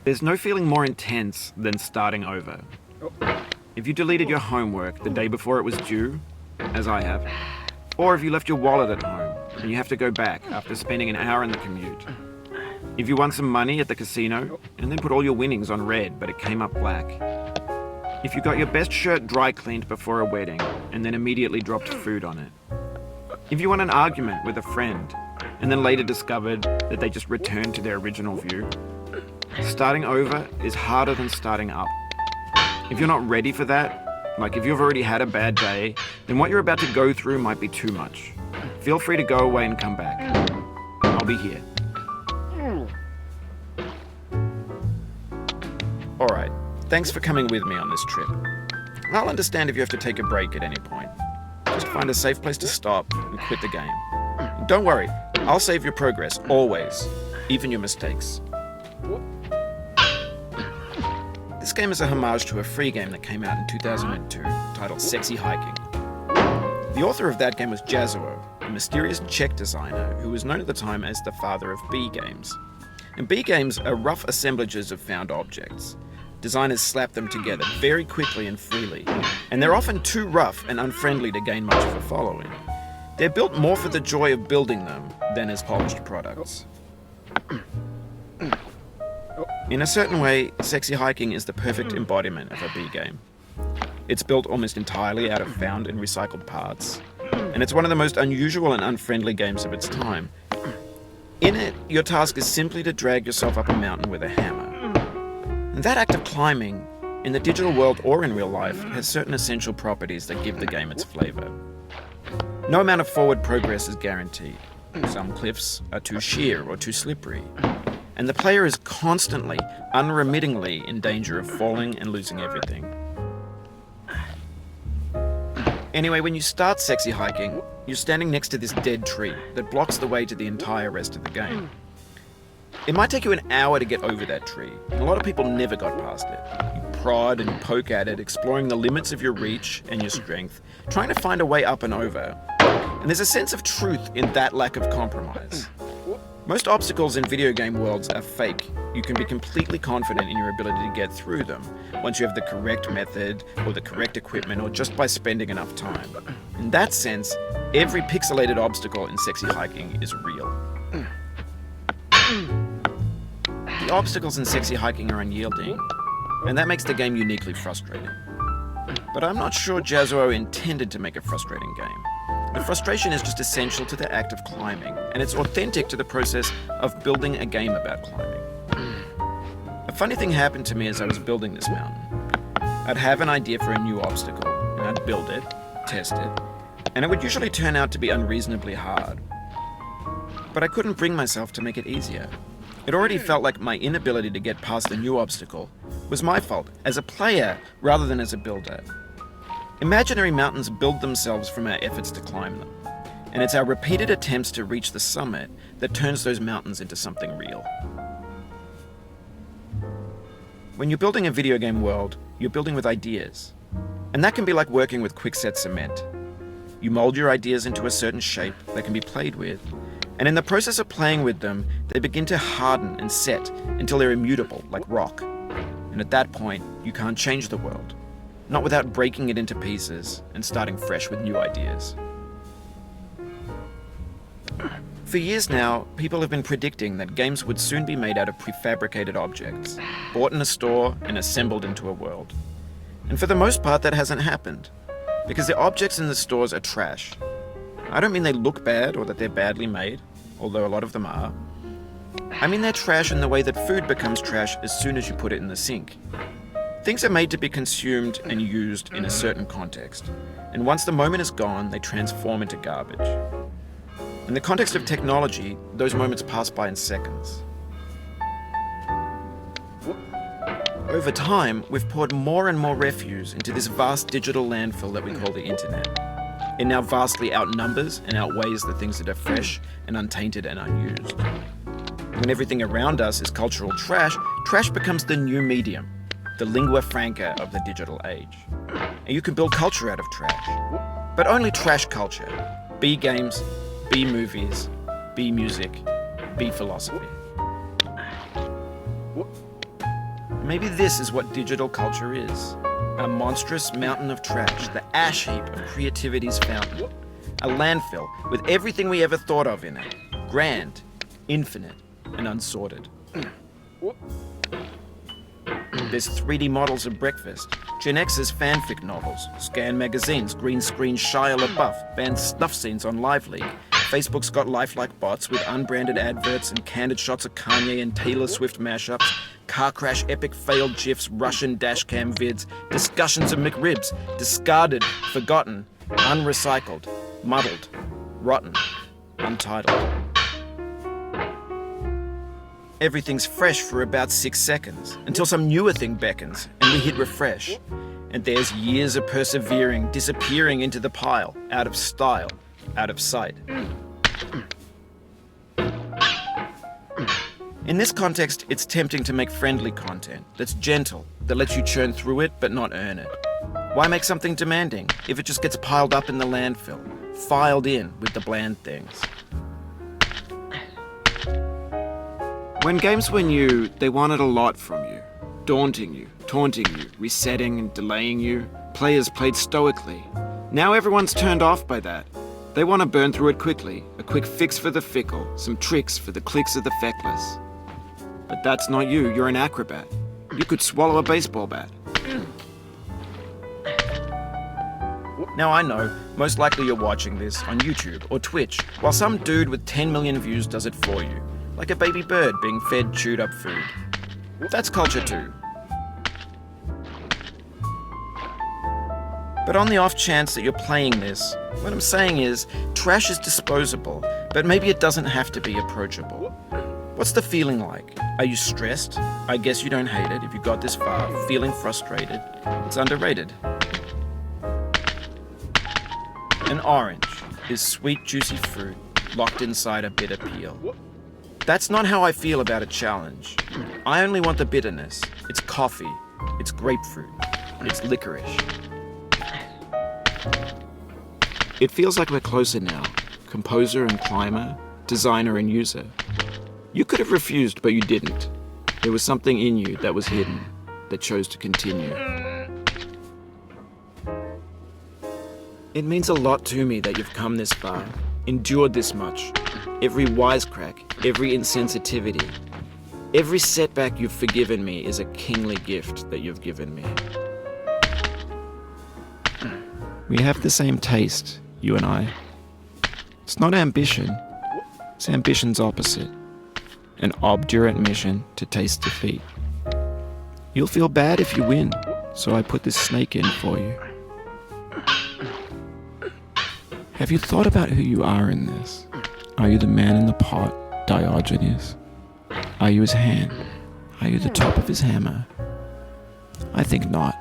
There's no feeling more intense than starting over. If you deleted your homework the day before it was due, as I have, or if you left your wallet at home and you have to go back after spending an hour in the commute. If you won some money at the casino and then put all your winnings on red but it came up black. If you got your best shirt dry cleaned before a wedding and then immediately dropped food on it. If you won an argument with a friend and then later discovered that they just returned to their original view. Starting over is harder than starting up. If you're not ready for that, like if you've already had a bad day, then what you're about to go through might be too much. Feel free to go away and come back. I'll be here. Alright, thanks for coming with me on this trip. I'll understand if you have to take a break at any point. Just find a safe place to stop and quit the game. And don't worry, I'll save your progress, always, even your mistakes. This game is a homage to a free game that came out in 2002 titled Sexy Hiking. The author of that game was Jazuo, a mysterious Czech designer who was known at the time as the father of B games. And B games are rough assemblages of found objects. Designers slap them together very quickly and freely, and they're often too rough and unfriendly to gain much of a following. They're built more for the joy of building them than as polished products. In a certain way, Sexy Hiking is the perfect embodiment of a B game. It's built almost entirely out of found and recycled parts, and it's one of the most unusual and unfriendly games of its time. In it, your task is simply to drag yourself up a mountain with a hammer. And that act of climbing, in the digital world or in real life, has certain essential properties that give the game its flavor. No amount of forward progress is guaranteed. Some cliffs are too sheer or too slippery. And the player is constantly, unremittingly in danger of falling and losing everything. Anyway, when you start Sexy Hiking, you're standing next to this dead tree that blocks the way to the entire rest of the game. It might take you an hour to get over that tree, and a lot of people never got past it. You prod and poke at it, exploring the limits of your reach and your strength, trying to find a way up and over. And there's a sense of truth in that lack of compromise. Most obstacles in video game worlds are fake. You can be completely confident in your ability to get through them once you have the correct method or the correct equipment or just by spending enough time. In that sense, every pixelated obstacle in Sexy Hiking is real. The obstacles in Sexy Hiking are unyielding, and that makes the game uniquely frustrating. But I'm not sure Jazuo intended to make a frustrating game. The frustration is just essential to the act of climbing, and it's authentic to the process of building a game about climbing. A funny thing happened to me as I was building this mountain. I'd have an idea for a new obstacle, and I'd build it, test it, and it would usually turn out to be unreasonably hard. But I couldn't bring myself to make it easier. It already felt like my inability to get past the new obstacle was my fault as a player rather than as a builder. Imaginary mountains build themselves from our efforts to climb them, and it's our repeated attempts to reach the summit that turns those mountains into something real. When you're building a video game world, you're building with ideas, and that can be like working with quickset cement. You mold your ideas into a certain shape that can be played with, and in the process of playing with them, they begin to harden and set until they're immutable, like rock. And at that point, you can't change the world. Not without breaking it into pieces and starting fresh with new ideas. For years now, people have been predicting that games would soon be made out of prefabricated objects, bought in a store and assembled into a world. And for the most part, that hasn't happened, because the objects in the stores are trash. I don't mean they look bad or that they're badly made, although a lot of them are. I mean they're trash in the way that food becomes trash as soon as you put it in the sink. Things are made to be consumed and used in a certain context, and once the moment is gone, they transform into garbage. In the context of technology, those moments pass by in seconds. Over time, we've poured more and more refuse into this vast digital landfill that we call the internet. It now vastly outnumbers and outweighs the things that are fresh and untainted and unused. When everything around us is cultural trash, trash becomes the new medium, the lingua franca of the digital age. And you can build culture out of trash, but only trash culture. B games, B movies, B music, B philosophy. Maybe this is what digital culture is. A monstrous mountain of trash, the ash heap of creativity's fountain. A landfill with everything we ever thought of in it. Grand, infinite, and unsorted. There's 3D models of breakfast, Gen X's fanfic novels, Scan magazines, green screen Shia LaBeouf, banned snuff scenes on Live League. Facebook's got lifelike bots with unbranded adverts and candid shots of Kanye and Taylor Swift mashups, car crash epic failed GIFs, Russian dashcam vids, discussions of McRibs, discarded, forgotten, unrecycled, muddled, rotten, untitled. Everything's fresh for about 6 seconds, until some newer thing beckons, and we hit refresh. And there's years of persevering, disappearing into the pile, out of style, out of sight. In this context, it's tempting to make friendly content that's gentle, that lets you churn through it but not earn it. Why make something demanding if it just gets piled up in the landfill, filed in with the bland things? When games were new, they wanted a lot from you. Daunting you, taunting you, resetting and delaying you. Players played stoically. Now everyone's turned off by that. They want to burn through it quickly, a quick fix for the fickle, some tricks for the clicks of the feckless. But that's not you, you're an acrobat. You could swallow a baseball bat. Now I know, most likely you're watching this on YouTube or Twitch, while some dude with 10 million views does it for you. Like a baby bird being fed chewed up food. That's culture too. But on the off chance that you're playing this, what I'm saying is, trash is disposable, but maybe it doesn't have to be approachable. What's the feeling like? Are you stressed? I guess you don't hate it if you got this far, feeling frustrated. It's underrated. An orange is sweet, juicy fruit locked inside a bitter peel. That's not how I feel about a challenge. I only want the bitterness. It's coffee. It's grapefruit. It's licorice. It feels like we're closer now. Composer and climber, designer and user. You could have refused, but you didn't. There was something in you that was hidden, that chose to continue. It means a lot to me that you've come this far, endured this much. Every wisecrack, every insensitivity, every setback you've forgiven me is a kingly gift that you've given me. We have the same taste, you and I. It's not ambition, it's ambition's opposite. An obdurate mission to taste defeat. You'll feel bad if you win, so I put this snake in for you. Have you thought about who you are in this? Are you the man in the pot, Diogenes? Are you his hand? Are you the top of his hammer? I think not.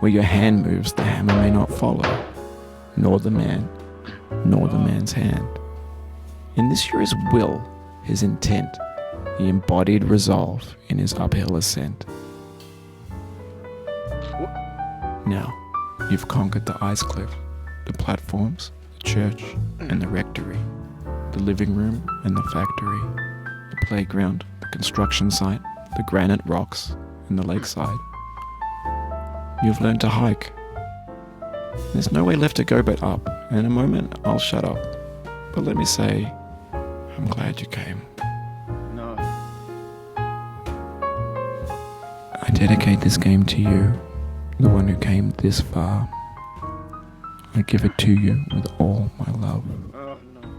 Where your hand moves, the hammer may not follow, nor the man, nor the man's hand. In this you're his will, his intent, the embodied resolve in his uphill ascent. Now, you've conquered the ice cliff, the platforms, the church, and the rectory, the living room and the factory, the playground, the construction site, the granite rocks, and the lakeside. You've learned to hike. There's no way left to go but up, and in a moment I'll shut up. But let me say, I'm glad you came. No. I dedicate this game to you, the one who came this far. I give it to you with all my love. Oh, no.